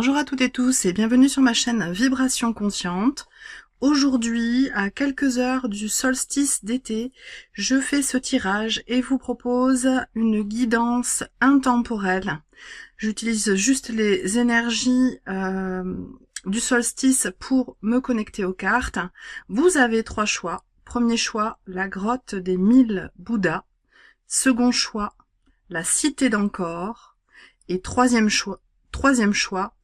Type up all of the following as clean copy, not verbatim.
Bonjour à toutes et tous et bienvenue sur ma chaîne Vibration Consciente. Aujourd'hui, à quelques heures du solstice d'été, je fais ce tirage et vous propose une guidance intemporelle. J'utilise juste les énergies du solstice pour me connecter aux cartes. Vous avez 3 choix. Premier choix, la grotte des 1000 Bouddhas. Second choix, la cité d'Angkor. Et troisième choix,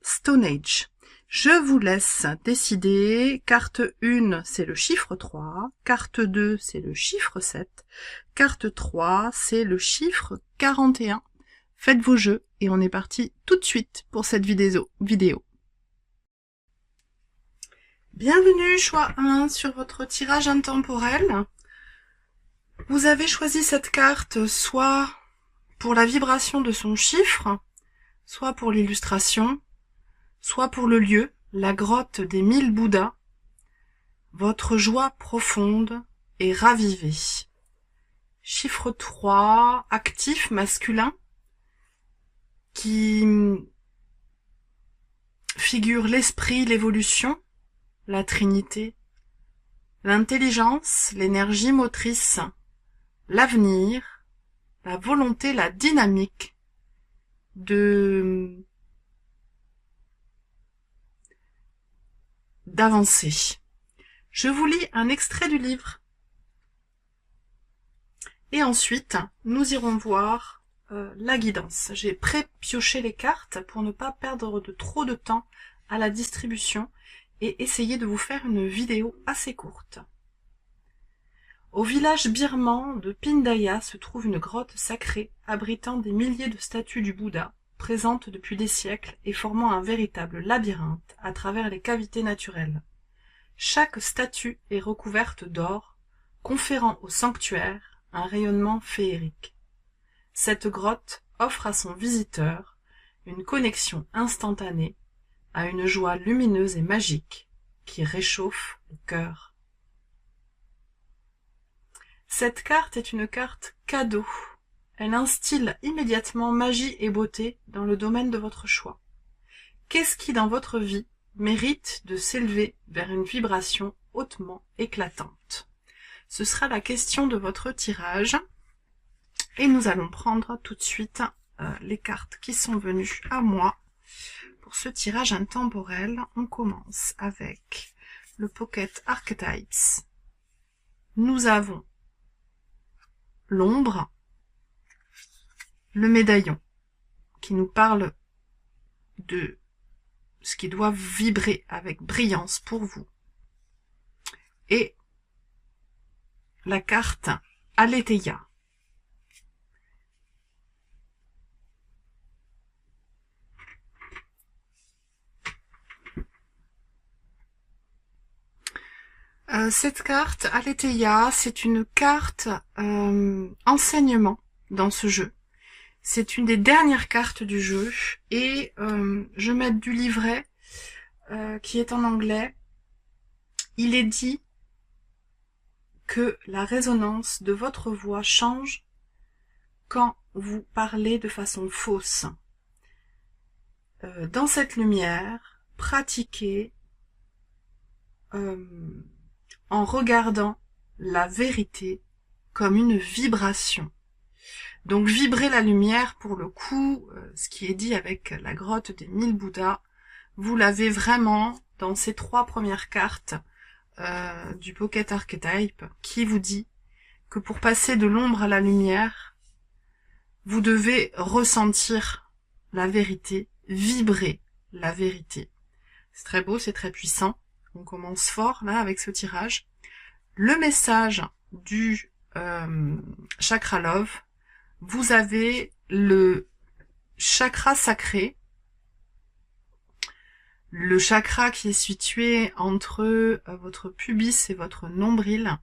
Stone Age. Je vous laisse décider. Carte 1, c'est le chiffre 3. Carte 2, c'est le chiffre 7. Carte 3, c'est le chiffre 41. Faites vos jeux et on est parti tout de suite pour cette vidéo. Bienvenue, choix 1 sur votre tirage intemporel. Vous avez choisi cette carte soit pour la vibration de son chiffre, soit pour l'illustration, soit pour le lieu, la grotte des 1000 Bouddhas. Votre joie profonde est ravivée. Chiffre 3, actif masculin, qui figure l'esprit, l'évolution, la trinité, l'intelligence, l'énergie motrice, l'avenir, la volonté, la dynamique, d'avancer. Je vous lis un extrait du livre. Et ensuite, nous irons voir la guidance. J'ai pré-pioché les cartes pour ne pas perdre trop de temps à la distribution et essayer de vous faire une vidéo assez courte. Au village birman de Pindaya se trouve une grotte sacrée abritant des milliers de statues du Bouddha, présentes depuis des siècles et formant un véritable labyrinthe à travers les cavités naturelles. Chaque statue est recouverte d'or, conférant au sanctuaire un rayonnement féerique. Cette grotte offre à son visiteur une connexion instantanée à une joie lumineuse et magique qui réchauffe le cœur. Cette carte est une carte cadeau. Elle instille immédiatement magie et beauté dans le domaine de votre choix. Qu'est-ce qui, dans votre vie, mérite de s'élever vers une vibration hautement éclatante? Ce sera la question de votre tirage. Et nous allons prendre tout de suite les cartes qui sont venues à moi pour ce tirage intemporel. On commence avec le Pocket Archetypes. Nous avons l'ombre, le médaillon, qui nous parle de ce qui doit vibrer avec brillance pour vous, et la carte Aletheia. Cette carte Aletheia, c'est une carte enseignement dans ce jeu. C'est une des dernières cartes du jeu et je mets du livret qui est en anglais. Il est dit que la résonance de votre voix change quand vous parlez de façon fausse. Dans cette lumière, pratiquez en regardant la vérité comme une vibration. Donc vibrer la lumière, pour le coup, ce qui est dit avec la grotte des 1000 Bouddhas, vous l'avez vraiment dans ces 3 premières cartes du Pocket Archetype, qui vous dit que pour passer de l'ombre à la lumière, vous devez ressentir la vérité, vibrer la vérité. C'est très beau, c'est très puissant. On commence fort là avec ce tirage. Le message du chakra love, vous avez le chakra sacré, le chakra qui est situé entre votre pubis et votre nombril,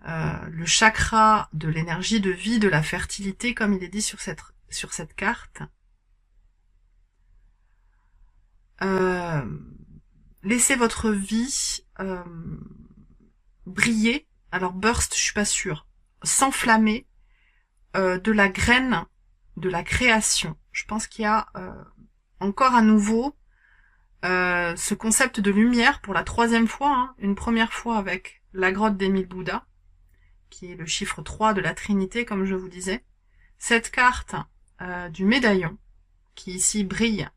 le chakra de l'énergie de vie, de la fertilité, comme il est dit sur cette carte. Laissez votre vie briller, alors burst, je suis pas sûre, s'enflammer de la graine de la création. Je pense qu'il y a encore à nouveau ce concept de lumière pour la 3e fois, hein, une première fois avec la grotte des 1000 Bouddhas, qui est le chiffre 3 de la Trinité, comme je vous disais. Cette carte du médaillon, qui ici brille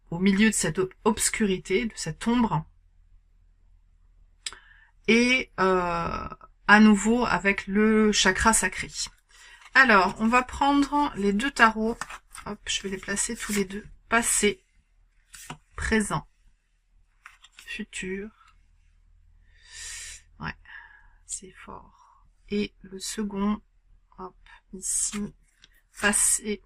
au milieu de cette obscurité, de cette ombre, et à nouveau avec le chakra sacré. Alors, on va prendre les 2 tarots. Hop, je vais les placer tous les deux. Passé, présent, futur. Ouais, c'est fort. Et le second, hop, ici, passé,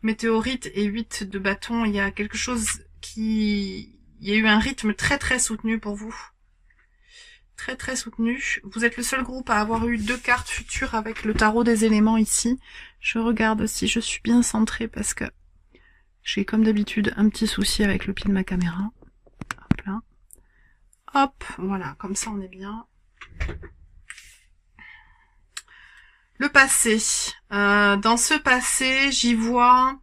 météorite et 8 de bâton. Il y a quelque chose qui... Il y a eu un rythme très très soutenu pour vous. Très très soutenu. Vous êtes le seul groupe à avoir eu 2 cartes futures avec le tarot des éléments ici. Je regarde si je suis bien centrée parce que j'ai comme d'habitude un petit souci avec le pied de ma caméra. Hop là. Hop, voilà, comme ça on est bien. Le passé. Dans ce passé, j'y vois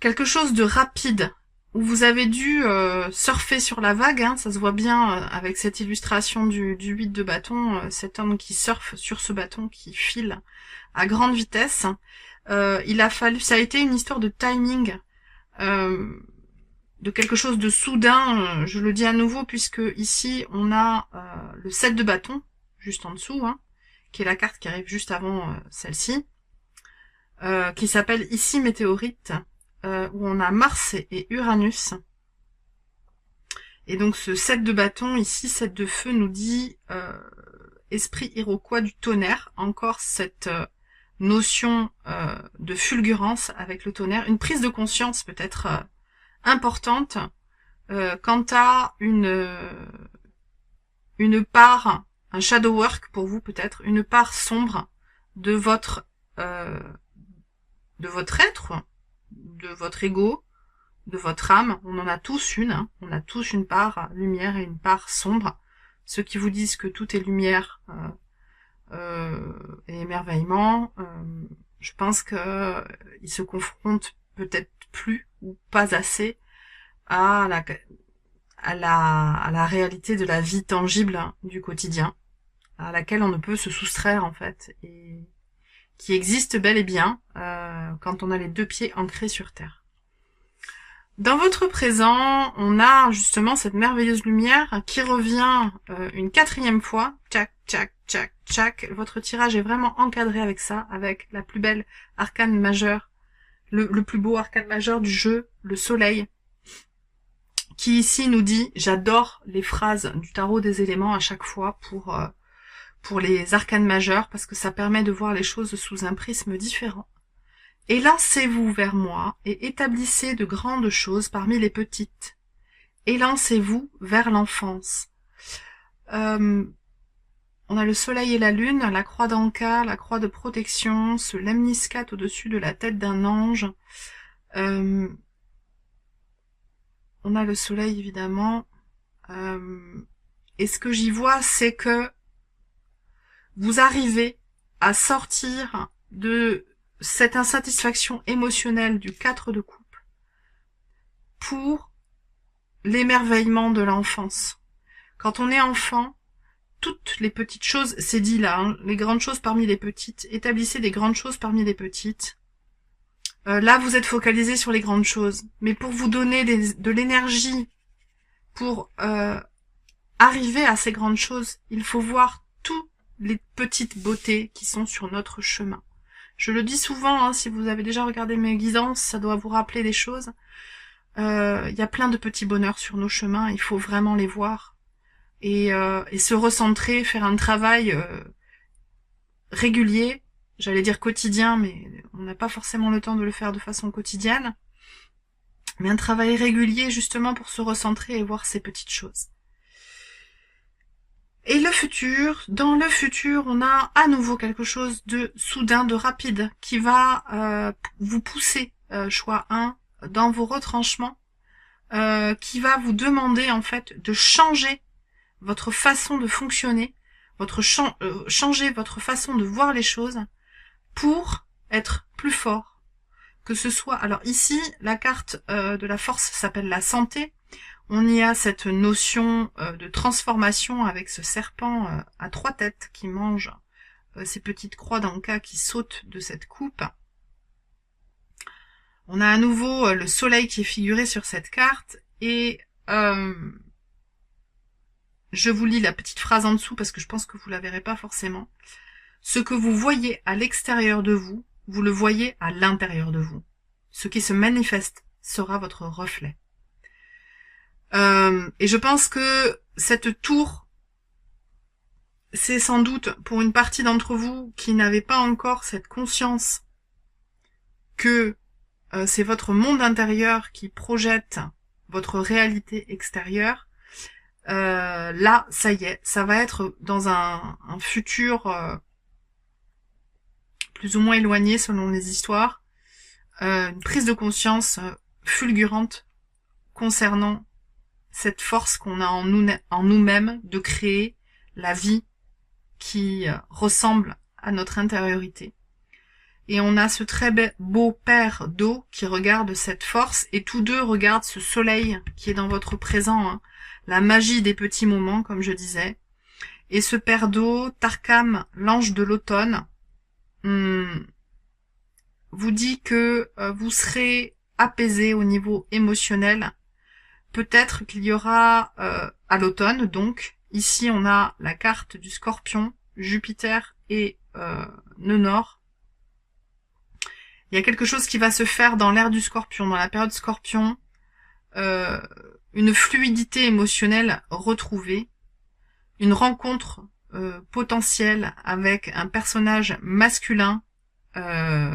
quelque chose de rapide, où vous avez dû surfer sur la vague, hein, ça se voit bien avec cette illustration du 8 de bâton, cet homme qui surfe sur ce bâton, qui file à grande vitesse. Il a fallu, ça a été une histoire de timing, de quelque chose de soudain, je le dis à nouveau, puisque ici on a le 7 de bâton, juste en dessous, hein, qui est la carte qui arrive juste avant celle-ci, qui s'appelle ici météorite, où on a Mars et Uranus. Et donc ce 7 de bâton, ici 7 de feu, nous dit esprit iroquois du tonnerre, encore cette notion de fulgurance avec le tonnerre, une prise de conscience peut-être importante quant à une part, un shadow work pour vous peut-être, une part sombre de votre être, de votre ego, de votre âme. On en a tous une, hein. On a tous une part lumière et une part sombre. Ceux qui vous disent que tout est lumière et émerveillement, je pense que ils se confrontent peut-être plus ou pas assez à la réalité de la vie tangible, hein, du quotidien, à laquelle on ne peut se soustraire en fait, et qui existe bel et bien quand on a les 2 pieds ancrés sur terre. Dans votre présent, on a justement cette merveilleuse lumière qui revient une 4e fois. Tchac, tchac, tchac, tchac. Votre tirage est vraiment encadré avec ça, avec la plus belle arcane majeure, le plus beau arcane majeur du jeu, le soleil, qui ici nous dit, j'adore les phrases du tarot des éléments à chaque fois pour les arcanes majeures, parce que ça permet de voir les choses sous un prisme différent. Élancez-vous vers moi et établissez de grandes choses parmi les petites. Élancez-vous vers l'enfance. On a le soleil et la lune, la croix d'Anka, la croix de protection, ce lemniscate au-dessus de la tête d'un ange. On a le soleil évidemment. Et ce que j'y vois, c'est que vous arrivez à sortir de cette insatisfaction émotionnelle du 4 de coupe pour l'émerveillement de l'enfance. Quand on est enfant, toutes les petites choses, c'est dit là, hein, les grandes choses parmi les petites, établissez des grandes choses parmi les petites. Là, vous êtes focalisé sur les grandes choses, mais pour vous donner de l'énergie pour arriver à ces grandes choses, il faut voir toutes les petites beautés qui sont sur notre chemin. Je le dis souvent, hein, si vous avez déjà regardé mes guidances, ça doit vous rappeler des choses. Il y a plein de petits bonheurs sur nos chemins, il faut vraiment les voir. Et se recentrer, faire un travail régulier, j'allais dire quotidien, mais on n'a pas forcément le temps de le faire de façon quotidienne. Mais un travail régulier justement pour se recentrer et voir ces petites choses. Et le futur, dans le futur, on a à nouveau quelque chose de soudain, de rapide, qui va vous pousser, choix 1, dans vos retranchements, qui va vous demander en fait de changer votre façon de fonctionner, changer votre façon de voir les choses pour être plus fort, que ce soit... Alors ici, la carte de la force s'appelle la santé. On y a cette notion de transformation avec ce serpent à 3 têtes qui mange ces petites croix d'Anka qui sautent de cette coupe. On a à nouveau le soleil qui est figuré sur cette carte et je vous lis la petite phrase en dessous parce que je pense que vous la verrez pas forcément. Ce que vous voyez à l'extérieur de vous, vous le voyez à l'intérieur de vous. Ce qui se manifeste sera votre reflet. Et je pense que cette tour, c'est sans doute pour une partie d'entre vous qui n'avez pas encore cette conscience que c'est votre monde intérieur qui projette votre réalité extérieure. Là, ça y est, ça va être dans un futur plus ou moins éloigné selon les histoires, une prise de conscience fulgurante concernant cette force qu'on a en nous-mêmes de créer la vie qui ressemble à notre intériorité. Et on a ce très beau père d'eau qui regarde cette force, et tous deux regardent ce soleil qui est dans votre présent, hein, la magie des petits moments, comme je disais. Et ce père d'eau, Tarkam, l'ange de l'automne, vous dit que vous serez apaisé au niveau émotionnel. Peut-être qu'il y aura à l'automne, donc, ici on a la carte du Scorpion, Jupiter et nœud nord. Il y a quelque chose qui va se faire dans l'ère du Scorpion, dans la période Scorpion, une fluidité émotionnelle retrouvée, une rencontre potentielle avec un personnage masculin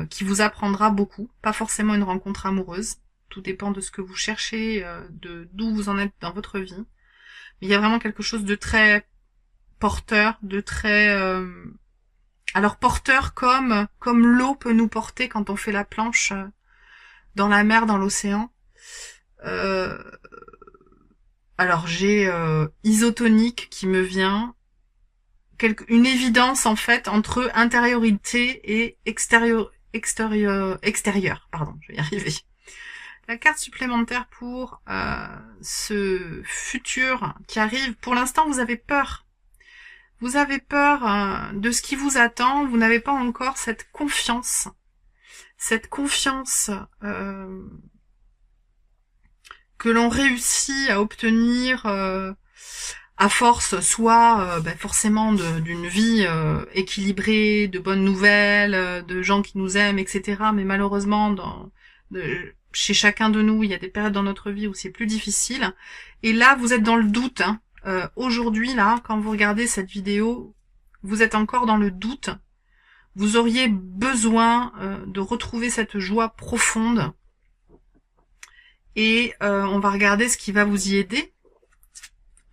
qui vous apprendra beaucoup, pas forcément une rencontre amoureuse, tout dépend de ce que vous cherchez, d'où vous en êtes dans votre vie. Mais il y a vraiment quelque chose de très porteur, de très... Alors porteur comme l'eau peut nous porter quand on fait la planche dans la mer, dans l'océan. Alors j'ai isotonique qui me vient, une évidence en fait entre intériorité et extérieur, pardon, je vais y arriver. La carte supplémentaire pour ce futur qui arrive, pour l'instant vous avez peur. Vous avez peur de ce qui vous attend, vous n'avez pas encore cette confiance que l'on réussit à obtenir à force, soit forcément d'une vie équilibrée, de bonnes nouvelles, de gens qui nous aiment, etc. Mais malheureusement, chez chacun de nous, il y a des périodes dans notre vie où c'est plus difficile. Et là, vous êtes dans le doute, hein. Aujourd'hui, là, quand vous regardez cette vidéo, vous êtes encore dans le doute. Vous auriez besoin de retrouver cette joie profonde. Et on va regarder ce qui va vous y aider.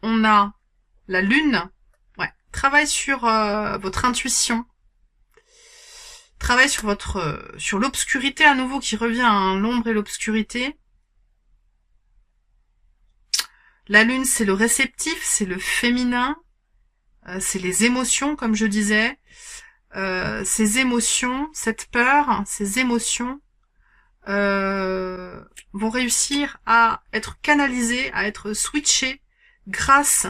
On a la lune. Ouais. Travaille sur votre intuition. Travaille sur l'obscurité à nouveau qui revient, hein, l'ombre et l'obscurité. La lune, c'est le réceptif, c'est le féminin, c'est les émotions, comme je disais. Ces émotions, cette peur, ces émotions vont réussir à être canalisées, à être switchées grâce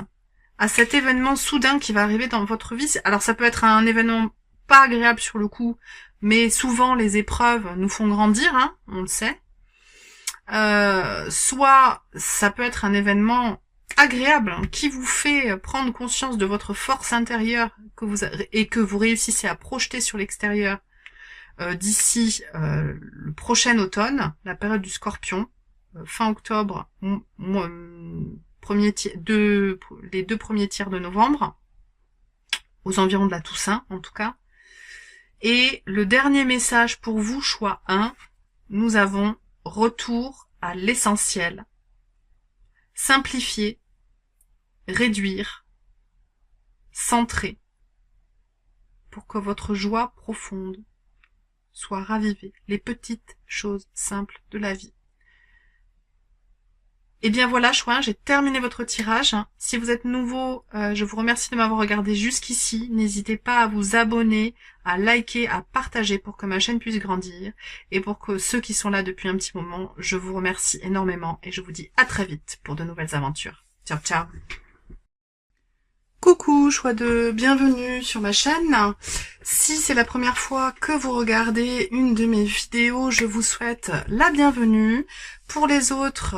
à cet événement soudain qui va arriver dans votre vie. Alors ça peut être un événement pas agréable sur le coup, mais souvent les épreuves nous font grandir, hein, on le sait. Soit ça peut être un événement agréable qui vous fait prendre conscience de votre force intérieure et que vous réussissez à projeter sur l'extérieur d'ici le prochain automne, la période du Scorpion, fin octobre, les 2 premiers tiers de novembre, aux environs de la Toussaint en tout cas. Et le dernier message pour vous, choix 1, nous avons retour à l'essentiel. Simplifier, réduire, centrer, pour que votre joie profonde soit ravivée. Les petites choses simples de la vie. Et bien voilà, chouin, j'ai terminé votre tirage. Si vous êtes nouveau, je vous remercie de m'avoir regardé jusqu'ici. N'hésitez pas à vous abonner, à liker, à partager pour que ma chaîne puisse grandir. Et pour que ceux qui sont là depuis un petit moment, je vous remercie énormément et je vous dis à très vite pour de nouvelles aventures. Ciao, ciao. Coucou, choix de bienvenue sur ma chaîne. Si c'est la première fois que vous regardez une de mes vidéos, je vous souhaite la bienvenue. Pour les autres,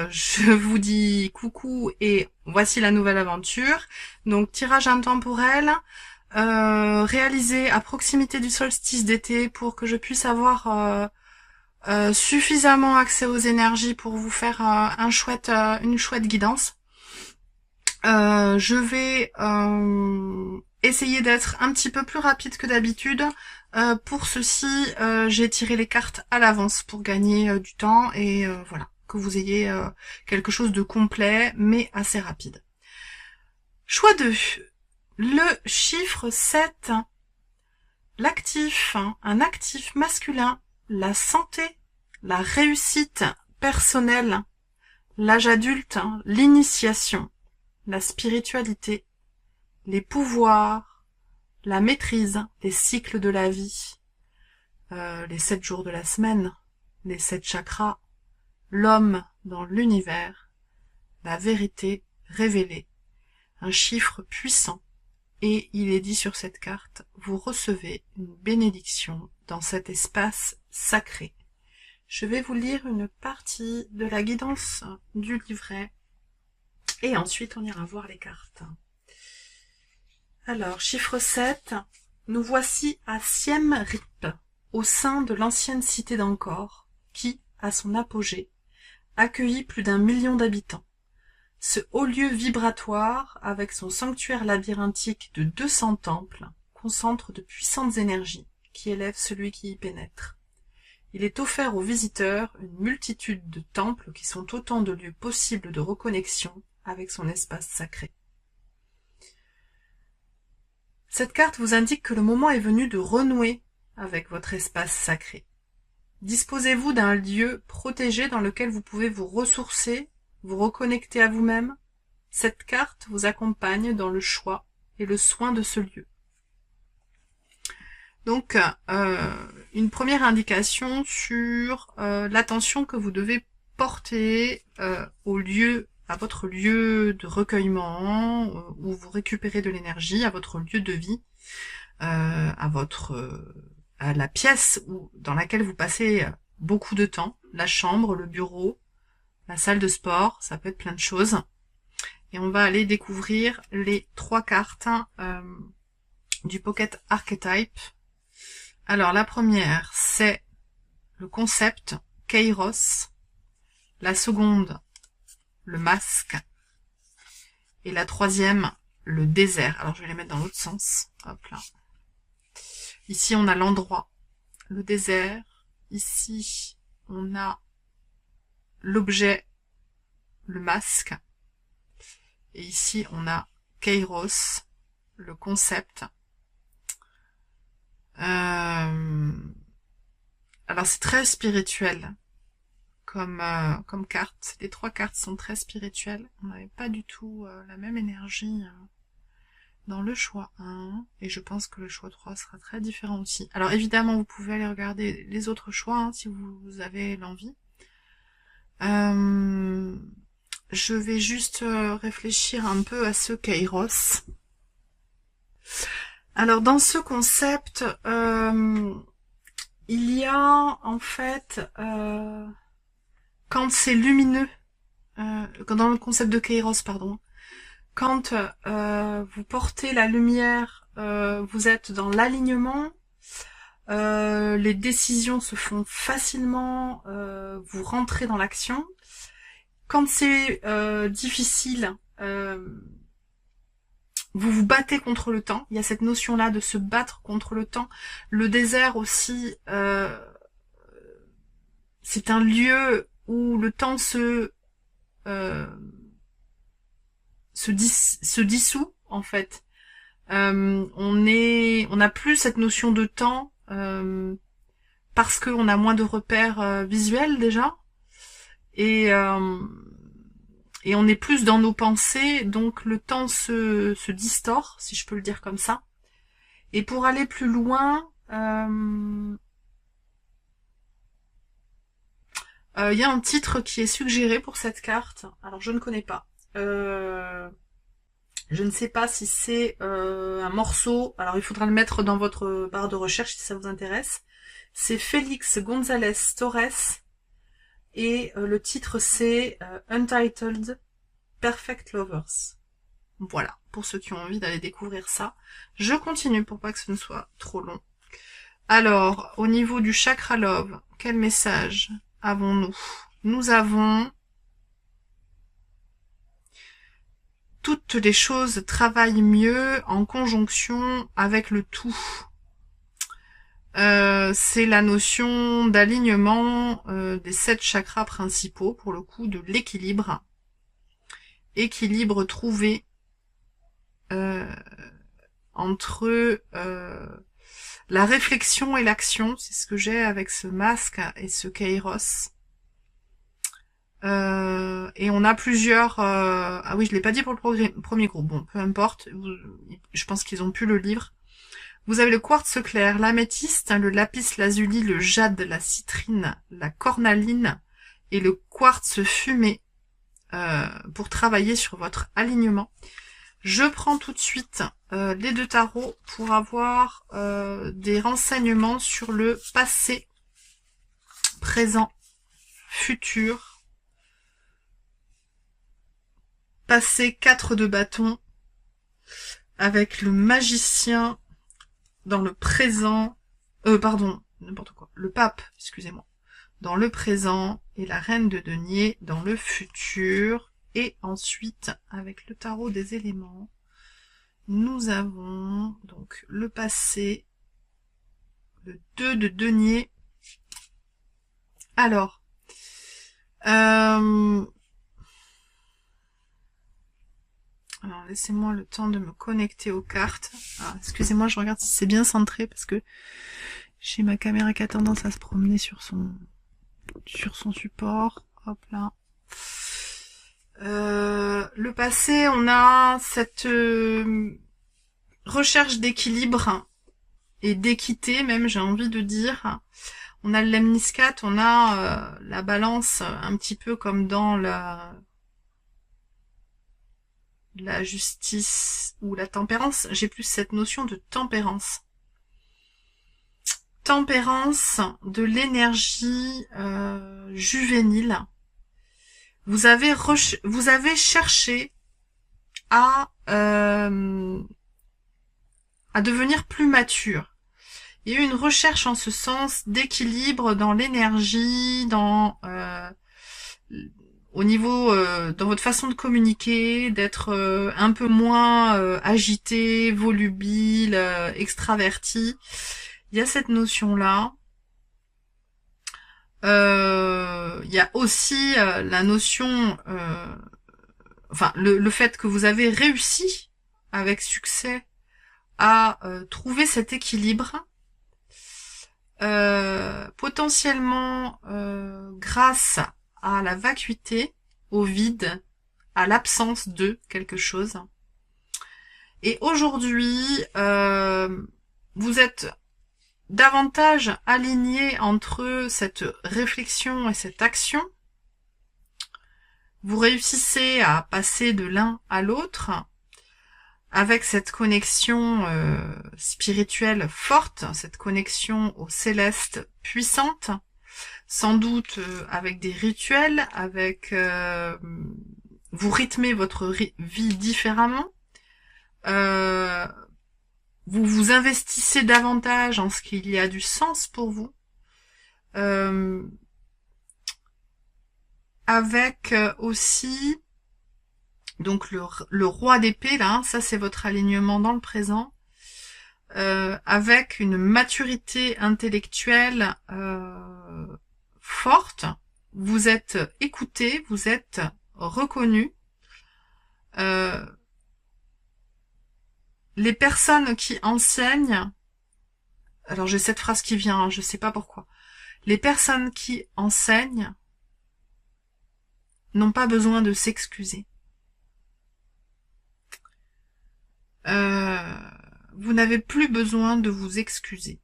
je vous dis coucou et voici la nouvelle aventure. Donc tirage intemporel, réalisé à proximité du solstice d'été pour que je puisse avoir suffisamment accès aux énergies pour vous faire une chouette guidance. Je vais essayer d'être un petit peu plus rapide que d'habitude. Pour ceci, j'ai tiré les cartes à l'avance pour gagner du temps et voilà, que vous ayez quelque chose de complet mais assez rapide. Choix 2. Le chiffre 7. L'actif, un actif masculin, la santé, la réussite personnelle, l'âge adulte, l'initiation, la spiritualité, les pouvoirs, la maîtrise, les cycles de la vie, les 7 jours de la semaine, les 7 chakras, l'homme dans l'univers, la vérité révélée, un chiffre puissant, et il est dit sur cette carte, vous recevez une bénédiction dans cet espace sacré. Je vais vous lire une partie de la guidance du livret, et ensuite on ira voir les cartes. Alors, chiffre 7, nous voici à Siem Reap, au sein de l'ancienne cité d'Angkor, qui, à son apogée, accueillit plus d'1 million d'habitants. Ce haut lieu vibratoire, avec son sanctuaire labyrinthique de 200 temples, concentre de puissantes énergies qui élèvent celui qui y pénètre. Il est offert aux visiteurs une multitude de temples qui sont autant de lieux possibles de reconnexion avec son espace sacré. Cette carte vous indique que le moment est venu de renouer avec votre espace sacré. Disposez-vous d'un lieu protégé dans lequel vous pouvez vous ressourcer, vous reconnecter à vous-même. Cette carte vous accompagne dans le choix et le soin de ce lieu. Donc, une première indication sur l'attention que vous devez porter à votre lieu de recueillement, où vous récupérez de l'énergie, à votre lieu de vie, à la pièce dans laquelle vous passez beaucoup de temps, la chambre, le bureau, la salle de sport, ça peut être plein de choses. Et on va aller découvrir les 3 cartes du Pocket Archetype. Alors la première, c'est le concept Kairos. La seconde, le masque. Et la troisième, le désert. Alors je vais les mettre dans l'autre sens. Hop là. Ici on a l'endroit, le désert. Ici on a l'objet, le masque. Et ici on a Kairos, le concept. Alors c'est très spirituel comme carte. Les 3 cartes sont très spirituelles. On n'avait pas du tout la même énergie dans le choix 1. Et je pense que le choix 3 sera très différent aussi. Alors évidemment, vous pouvez aller regarder les autres choix si vous avez l'envie. Je vais juste réfléchir un peu à ce Kairos. Alors dans ce concept, il y a en fait, quand c'est lumineux, dans le concept de Kairos, pardon, quand vous portez la lumière, vous êtes dans l'alignement, les décisions se font facilement, vous rentrez dans l'action. Quand c'est difficile, vous vous battez contre le temps. Il y a cette notion-là de se battre contre le temps. Le désert aussi, c'est un lieu où le temps se dissout en fait. On n'a plus cette notion de temps parce qu'on a moins de repères visuels déjà. Et et on est plus dans nos pensées, donc le temps se distord, si je peux le dire comme ça. Et pour aller plus loin, il y a un titre qui est suggéré pour cette carte. Alors je ne connais pas. Je ne sais pas si c'est un morceau. Alors il faudra le mettre dans votre barre de recherche si ça vous intéresse. C'est Félix González Torres et le titre c'est Untitled Perfect Lovers. Voilà, pour ceux qui ont envie d'aller découvrir ça. Je continue pour pas que ce ne soit trop long. Alors, au niveau du chakra love, quel message avons-nous? Nous avons toutes les choses travaillent mieux en conjonction avec le tout. C'est la notion d'alignement des 7 chakras principaux, pour le coup, de l'équilibre. Équilibre trouvé entre la réflexion et l'action, c'est ce que j'ai avec ce masque et ce Kairos. Et on a plusieurs... Ah oui, je l'ai pas dit pour le premier groupe. Bon, peu importe. Je pense qu'ils ont pu le livre. Vous avez le quartz clair, l'améthyste, le lapis lazuli, le jade, la citrine, la cornaline et le quartz fumé pour travailler sur votre alignement. Je prends tout de suite les 2 tarots pour avoir des renseignements sur le passé, présent, futur. Passé 4 de bâton avec le magicien dans le présent, n'importe quoi, le pape, excusez-moi, dans le présent et la reine de denier dans le futur. Et ensuite, avec le tarot des éléments, nous avons donc le passé, le 2 de denier. Alors, laissez-moi le temps de me connecter aux cartes. Ah, excusez-moi, je regarde si c'est bien centré parce que j'ai ma caméra qui a tendance à se promener sur son support. Hop là. Le passé, on a cette recherche d'équilibre et d'équité, même j'ai envie de dire. On a le lemniscate, on a la balance, un petit peu comme dans la justice ou la tempérance. J'ai plus cette notion de tempérance. Tempérance de l'énergie juvénile. Vous avez cherché à devenir plus mature. Il y a eu une recherche en ce sens d'équilibre dans l'énergie, dans au niveau dans votre façon de communiquer, d'être un peu moins agité, volubile, extraverti. Il y a cette notion-là. Il y a aussi la notion, enfin le fait que vous avez réussi avec succès à trouver cet équilibre, potentiellement grâce à la vacuité, au vide, à l'absence de quelque chose. Et aujourd'hui, vous êtes davantage aligné entre cette réflexion et cette action. Vous réussissez à passer de l'un à l'autre avec cette connexion spirituelle forte, cette connexion au céleste puissante, sans doute avec des rituels, avec vous rythmez votre vie différemment. Vous vous investissez davantage en ce qu'il y a du sens pour vous, avec aussi donc le roi d'épée là, hein, ça c'est votre alignement dans le présent, avec une maturité intellectuelle forte. Vous êtes écouté, vous êtes reconnu. Les personnes qui enseignent, alors j'ai cette phrase qui vient, hein, je sais pas pourquoi. Les personnes qui enseignent n'ont pas besoin de s'excuser. Vous n'avez plus besoin de vous excuser.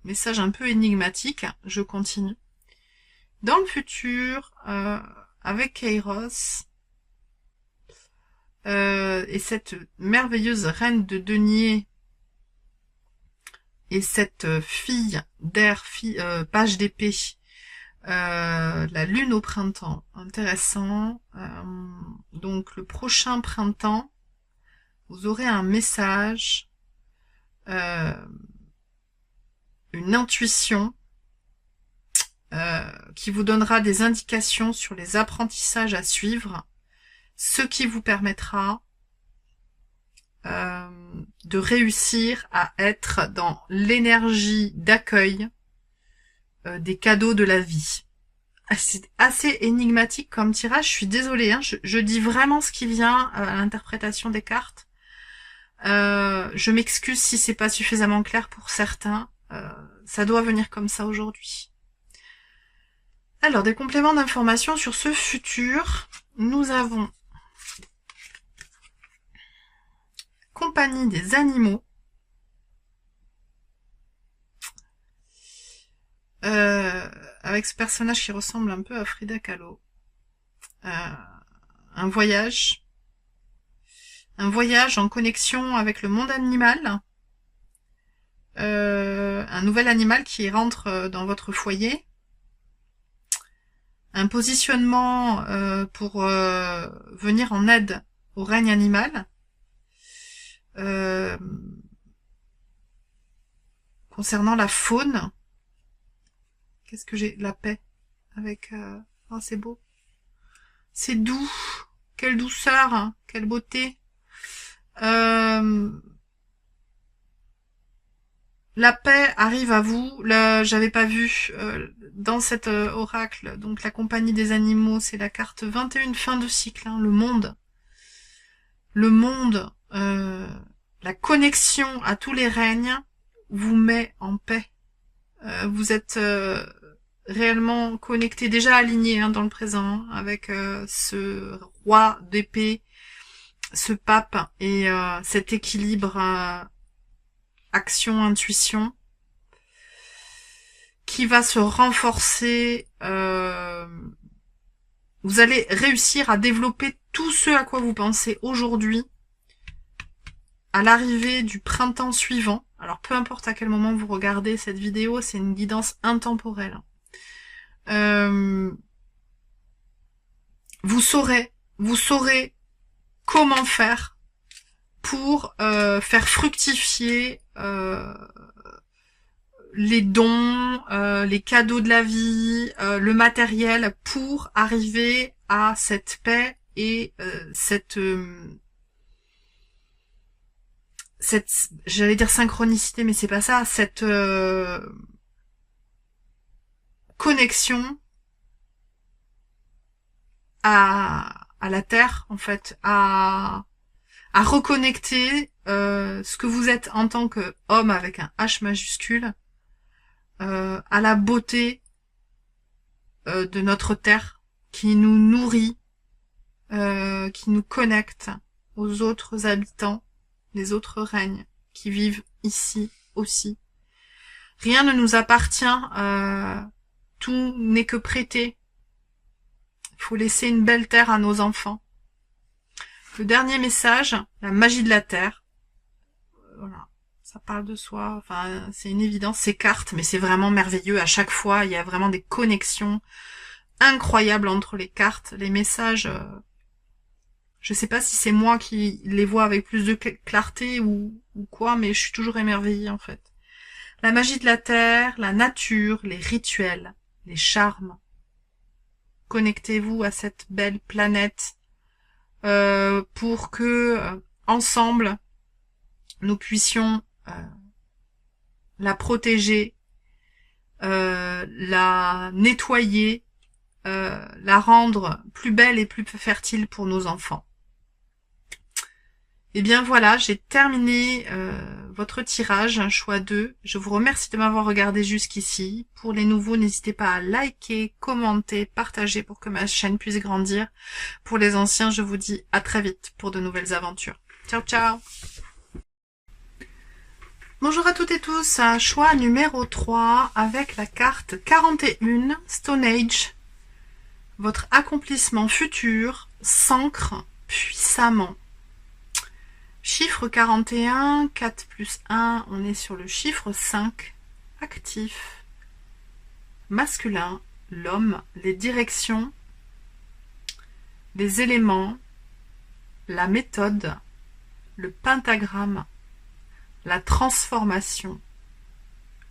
Message un peu énigmatique, je continue. Dans le futur, avec Kairos, et cette merveilleuse reine de denier, et cette fille d'air, page d'épée, la lune au printemps, intéressant. Donc le prochain printemps, vous aurez un message, une intuition qui vous donnera des indications sur les apprentissages à suivre, ce qui vous permettra de réussir à être dans l'énergie d'accueil des cadeaux de la vie. C'est assez énigmatique comme tirage, je suis désolée, hein, je dis vraiment ce qui vient à l'interprétation des cartes. Je m'excuse si c'est pas suffisamment clair pour certains, ça doit venir comme ça aujourd'hui. Alors, des compléments d'information sur ce futur, nous avons compagnie des animaux, avec ce personnage qui ressemble un peu à Frida Kahlo, un voyage en connexion avec le monde animal, un nouvel animal qui rentre dans votre foyer, un positionnement pour venir en aide au règne animal, concernant la faune. Qu'est-ce que j'ai? La paix avec oh, c'est beau, c'est doux, quelle douceur, hein, quelle beauté. La paix arrive à vous. Là, j'avais pas vu dans cet oracle. Donc la compagnie des animaux, c'est la carte 21, fin de cycle, hein, le monde, la connexion à tous les règnes vous met en paix. Vous êtes réellement connecté, déjà aligné, hein, dans le présent, avec ce roi d'épée, ce pape et cet équilibre action-intuition qui va se renforcer. Vous allez réussir à développer tout ce à quoi vous pensez aujourd'hui à l'arrivée du printemps suivant. Alors peu importe à quel moment vous regardez cette vidéo, c'est une guidance intemporelle. Vous saurez comment faire pour faire fructifier les dons, les cadeaux de la vie, le matériel pour arriver à cette paix et cette j'allais dire synchronicité, mais c'est pas ça, cette connexion à la terre, en fait, à reconnecter ce que vous êtes en tant que homme avec un H majuscule, à la beauté de notre terre qui nous nourrit, qui nous connecte aux autres habitants, les autres règnes qui vivent ici aussi. Rien ne nous appartient, tout n'est que prêté. Il faut laisser une belle terre à nos enfants. Le dernier message, la magie de la terre. Voilà, ça parle de soi, enfin c'est une évidence, c'est cartes, mais c'est vraiment merveilleux. À chaque fois, il y a vraiment des connexions incroyables entre les cartes, les messages. Je sais pas si c'est moi qui les vois avec plus de clarté ou quoi, mais je suis toujours émerveillée en fait. La magie de la terre, la nature, les rituels, les charmes. Connectez-vous à cette belle planète pour que ensemble nous puissions la protéger, la nettoyer, la rendre plus belle et plus fertile pour nos enfants. Et bien voilà, j'ai terminé votre tirage, un choix 2. Je vous remercie de m'avoir regardé jusqu'ici. Pour les nouveaux, n'hésitez pas à liker, commenter, partager pour que ma chaîne puisse grandir. Pour les anciens, je vous dis à très vite pour de nouvelles aventures. Ciao, ciao! Bonjour à toutes et tous, choix numéro 3 avec la carte 41, Stone Age. Votre accomplissement futur s'ancre puissamment. Chiffre 41, 4 plus 1, on est sur le chiffre 5, actif, masculin, l'homme, les directions, les éléments, la méthode, le pentagramme, la transformation,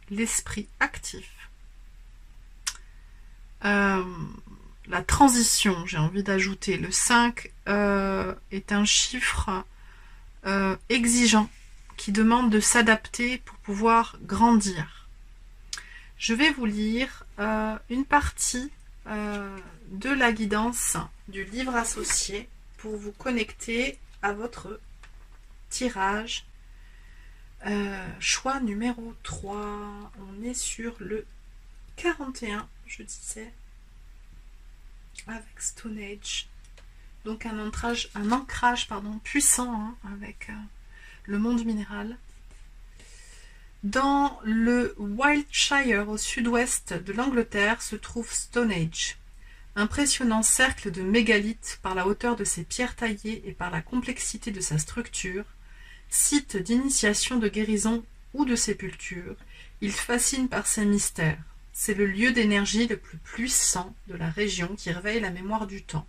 l'esprit actif, la transition, j'ai envie d'ajouter. Le 5 est un chiffre exigeant qui demande de s'adapter pour pouvoir grandir. Je vais vous lire une partie de la guidance du livre associé pour vous connecter à votre tirage. Choix numéro 3, on est sur le 41, je disais, avec Stone Age. Donc un ancrage puissant hein, avec le monde minéral. Dans le Wiltshire, au sud-ouest de l'Angleterre, se trouve Stone Age. Impressionnant cercle de mégalithes par la hauteur de ses pierres taillées et par la complexité de sa structure, site d'initiation de guérison ou de sépulture, il fascine par ses mystères. C'est le lieu d'énergie le plus puissant de la région qui réveille la mémoire du temps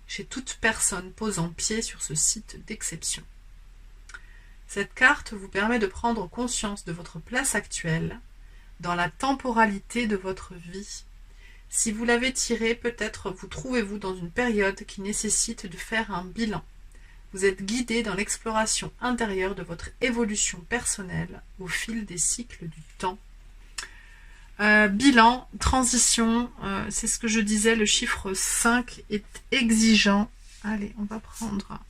chez toute personne posant pied sur ce site d'exception. Cette carte vous permet de prendre conscience de votre place actuelle dans la temporalité de votre vie. Si vous l'avez tirée, peut-être vous trouvez-vous dans une période qui nécessite de faire un bilan. Vous êtes guidé dans l'exploration intérieure de votre évolution personnelle au fil des cycles du temps. Bilan, transition, c'est ce que je disais, le chiffre 5 est exigeant. Allez, on va prendre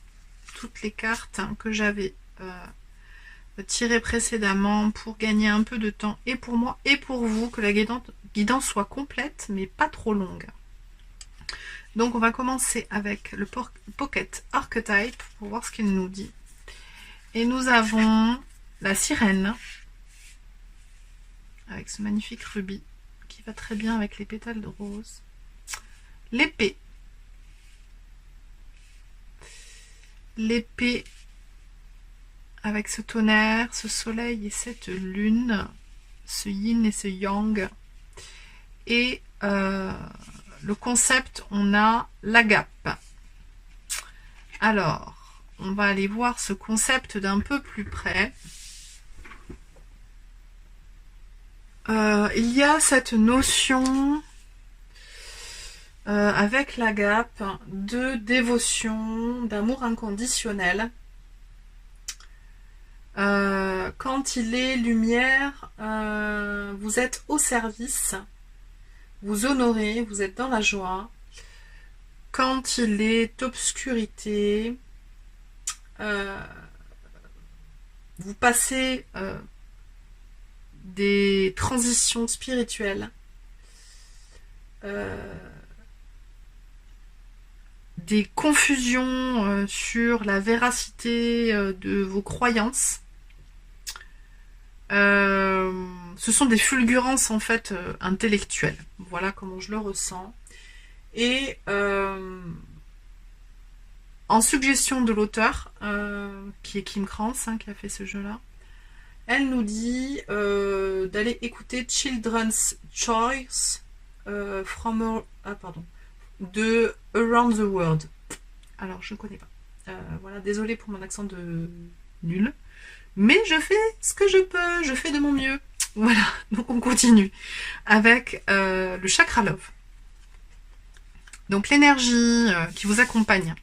toutes les cartes que j'avais tirées précédemment pour gagner un peu de temps, et pour moi et pour vous, que la guidance soit complète mais pas trop longue. Donc on va commencer avec le Pocket Archetype pour voir ce qu'il nous dit. Et nous avons la sirène, avec ce magnifique rubis qui va très bien avec les pétales de rose. L'épée. L'épée avec ce tonnerre, ce soleil et cette lune, ce yin et ce yang. Et le concept, on a l'agape. Alors, on va aller voir ce concept d'un peu plus près. Il y a cette notion avec l'agape de dévotion, d'amour inconditionnel. Quand il est lumière, vous êtes au service, vous honorez, vous êtes dans la joie. Quand il est obscurité, vous passez des transitions spirituelles, des confusions sur la véracité de vos croyances. Ce sont des fulgurances en fait intellectuelles. Voilà comment je le ressens. Et en suggestion de l'auteur, qui est Kim Krantz, hein, qui a fait ce jeu-là, elle nous dit d'aller écouter Children's Choice de Around the World. Alors, je ne connais pas. Voilà, désolée pour mon accent de nul. Mais je fais ce que je peux, je fais de mon mieux. Voilà, donc on continue avec le chakra love. Donc l'énergie qui vous accompagne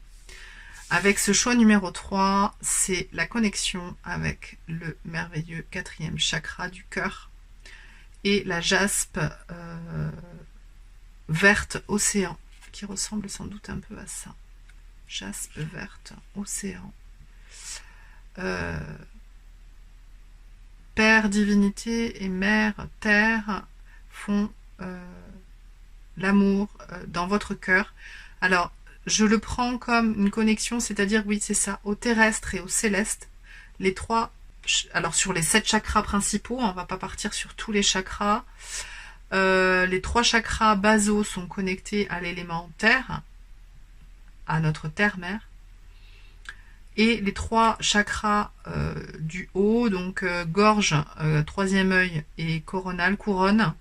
avec ce choix numéro 3, c'est la connexion avec le merveilleux 4e chakra du cœur et la jaspe verte océan, qui ressemble sans doute un peu à ça. Jaspe verte océan. Père divinité et mère terre font l'amour dans votre cœur. Alors, je le prends comme une connexion, c'est-à-dire, oui, c'est ça, au terrestre et au céleste. Les trois, alors sur les 7 chakras principaux, on va pas partir sur tous les chakras. Les 3 chakras basaux sont connectés à l'élément terre, à notre terre-mère. Et les 3 chakras du haut, donc gorge, troisième œil et coronal, couronne,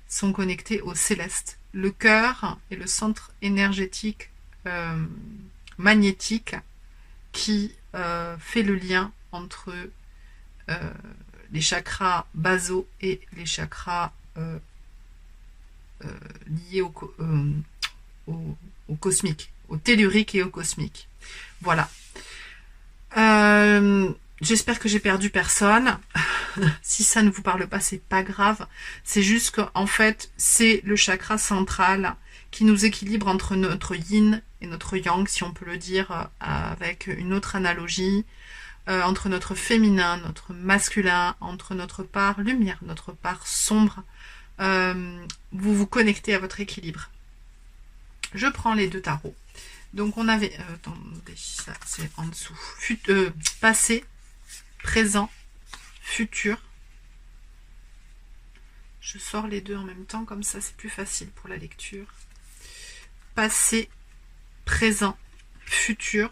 sont connectés au céleste. Le cœur est le centre énergétique magnétique qui fait le lien entre les chakras basaux et les chakras liés au cosmique, au tellurique et au cosmique. Voilà. J'espère que j'ai perdu personne. Si ça ne vous parle pas, c'est pas grave. C'est juste qu'en fait, c'est le chakra central qui nous équilibre entre notre yin et notre yang, si on peut le dire avec une autre analogie, entre notre féminin, notre masculin, entre notre part lumière, notre part sombre. Vous vous connectez à votre équilibre. Je prends les 2 tarots. Donc on avait, attendez, ça c'est en dessous, passé, présent, futur. Je sors les 2 en même temps, comme ça c'est plus facile pour la lecture. Passé, présent, futur.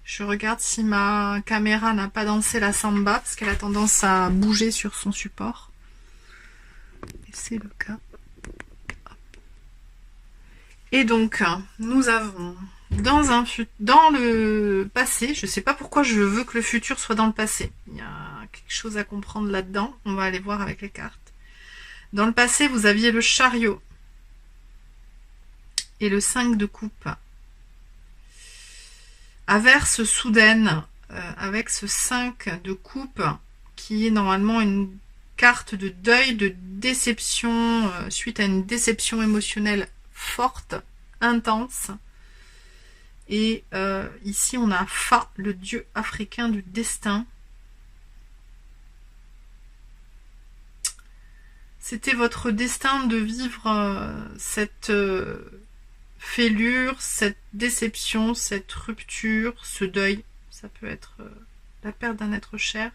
Je regarde si ma caméra n'a pas dansé la samba, parce qu'elle a tendance à bouger sur son support. Et c'est le cas. Et donc, nous avons dans le passé, je ne sais pas pourquoi je veux que le futur soit dans le passé. Il y a quelque chose à comprendre là-dedans. On va aller voir avec les cartes. Dans le passé, vous aviez le chariot et le 5 de coupe. Averse soudaine avec ce 5 de coupe qui est normalement une carte de deuil, de déception, suite à une déception émotionnelle forte, intense. Et ici on a Fa, le dieu africain du destin. C'était votre destin de vivre cette fêlure, cette déception, cette rupture, ce deuil. Ça peut être la perte d'un être cher,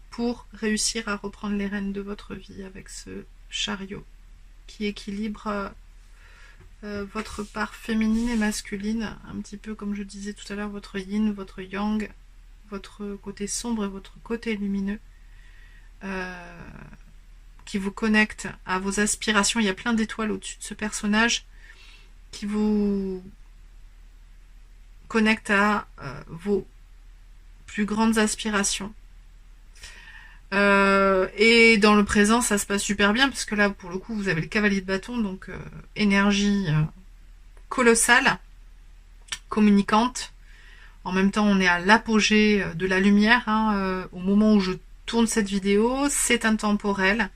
pour réussir à reprendre les rênes de votre vie avec ce chariot qui équilibre votre part féminine et masculine, un petit peu comme je disais tout à l'heure, votre yin, votre yang, votre côté sombre et votre côté lumineux, qui vous connecte à vos aspirations. Il y a plein d'étoiles au-dessus de ce personnage qui vous connecte à vos plus grandes aspirations. Et dans le présent, ça se passe super bien, parce que là, pour le coup, vous avez le cavalier de bâton, donc énergie colossale, communicante. En même temps, on est à l'apogée de la lumière, hein, au moment où je tourne cette vidéo. C'est intemporel.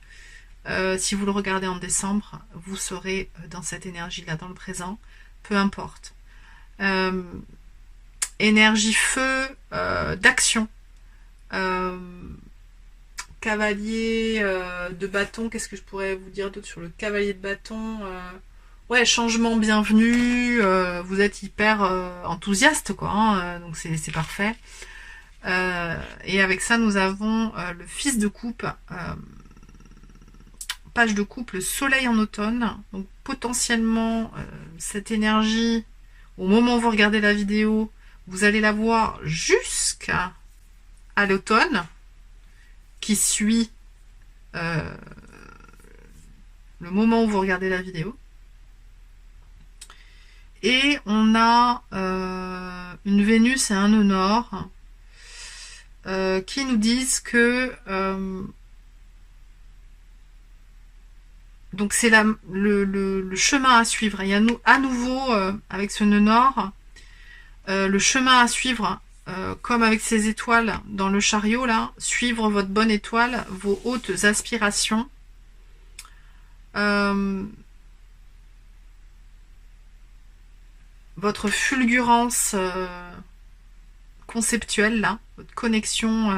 Si vous le regardez en décembre, vous serez dans cette énergie-là, dans le présent, peu importe. Énergie feu, d'action. Cavalier de bâton, qu'est-ce que je pourrais vous dire d'autre sur le cavalier de bâton? Ouais, changement bienvenu, vous êtes hyper enthousiaste, quoi, hein, donc c'est parfait. Et avec ça, nous avons le fils de coupe, page de coupe, le soleil en automne. Donc potentiellement, cette énergie, au moment où vous regardez la vidéo, vous allez la voir jusqu'à l'automne, qui suit le moment où vous regardez la vidéo. Et on a une Vénus et un nœud nord qui nous disent que donc c'est le chemin à suivre. Il y a à nouveau avec ce nœud nord le chemin à suivre, comme avec ces étoiles dans le chariot là, suivre votre bonne étoile, vos hautes aspirations. Votre fulgurance conceptuelle, là, votre connexion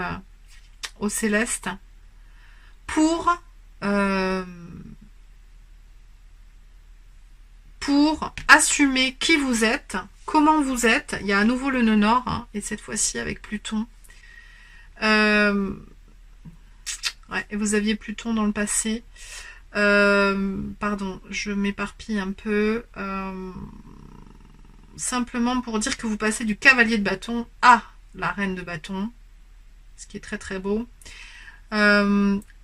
au céleste, pour assumer qui vous êtes, comment vous êtes. Il y a à nouveau le nœud nord, hein, et cette fois-ci avec Pluton. Ouais, et vous aviez Pluton dans le passé. Pardon, je m'éparpille un peu. Simplement pour dire que vous passez du cavalier de bâton à la reine de bâton, ce qui est très très beau.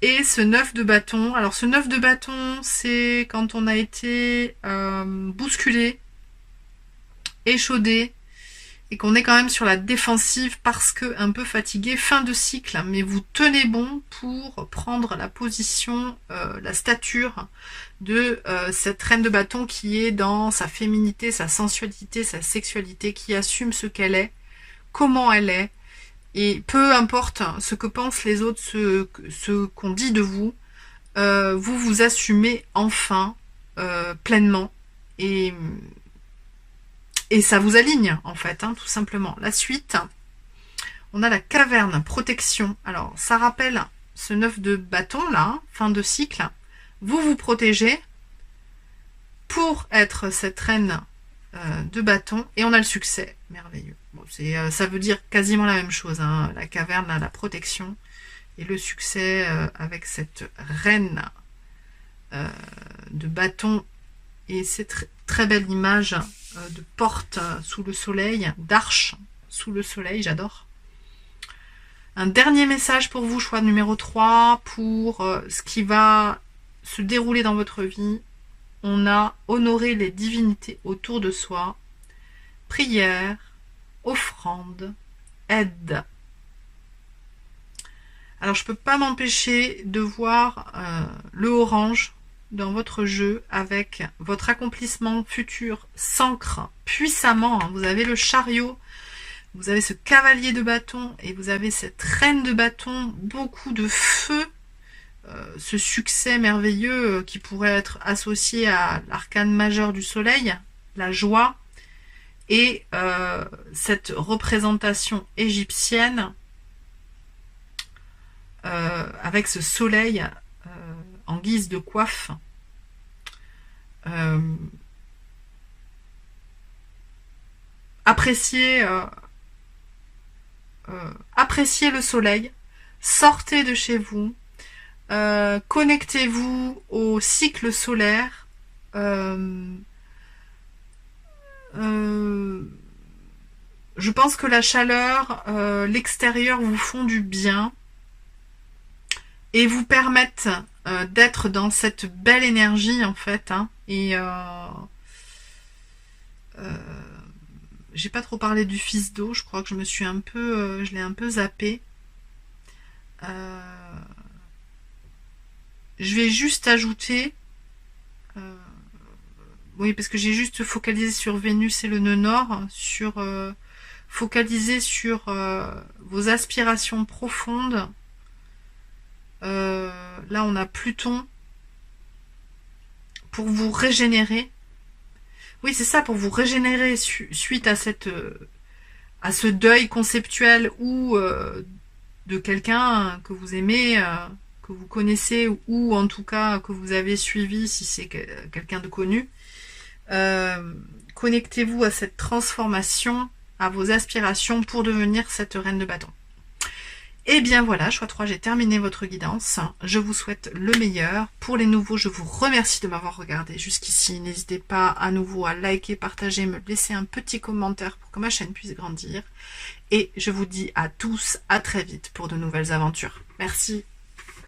Et ce 9 de bâton, alors ce 9 de bâton, c'est quand on a été bousculé, échaudé, et qu'on est quand même sur la défensive parce que un peu fatigué, fin de cycle, mais vous tenez bon pour prendre la position, la stature de cette reine de bâton qui est dans sa féminité, sa sensualité, sa sexualité, qui assume ce qu'elle est, comment elle est, et peu importe ce que pensent les autres, ce qu'on dit de vous, vous vous assumez enfin pleinement, et ça vous aligne, en fait, hein, tout simplement. La suite, on a la caverne, protection. Alors, ça rappelle ce 9 de bâton, là, hein, fin de cycle. Vous vous protégez pour être cette reine de bâton. Et on a le succès. Merveilleux. Bon, ça veut dire quasiment la même chose, hein, la caverne, là, la protection. Et le succès avec cette reine de bâton. Et cette très belle image de porte sous le soleil, d'arche sous le soleil, j'adore. Un dernier message pour vous, choix numéro 3, pour ce qui va se dérouler dans votre vie. On a honoré les divinités autour de soi, prière, offrande, aide. Alors je peux pas m'empêcher de voir le orange dans votre jeu avec votre accomplissement futur s'ancre puissamment. Vous avez le chariot, vous avez ce cavalier de bâton et vous avez cette reine de bâton, beaucoup de feu, ce succès merveilleux qui pourrait être associé à l'arcane majeur du soleil, la joie, et cette représentation égyptienne avec ce soleil en guise de coiffe. Appréciez le soleil, sortez de chez vous, connectez-vous au cycle solaire, je pense que la chaleur, l'extérieur vous font du bien et vous permettent d'être dans cette belle énergie en fait, hein, et j'ai pas trop parlé du fils d'eau, je crois que je me suis un peu, je l'ai un peu zappé. Je vais juste ajouter, oui, parce que j'ai juste focalisé sur Vénus et le nœud nord, sur focaliser sur vos aspirations profondes. Là on a Pluton pour vous régénérer. Oui, c'est ça, pour vous régénérer suite à à ce deuil conceptuel ou de quelqu'un que vous aimez, que vous connaissez, ou en tout cas que vous avez suivi si c'est quelqu'un de connu. Connectez-vous à cette transformation, à vos aspirations pour devenir cette reine de bâton. Et bien voilà, choix 3, j'ai terminé votre guidance. Je vous souhaite le meilleur. Pour les nouveaux, je vous remercie de m'avoir regardé jusqu'ici. N'hésitez pas à nouveau à liker, partager, me laisser un petit commentaire pour que ma chaîne puisse grandir. Et je vous dis à tous à très vite pour de nouvelles aventures. Merci.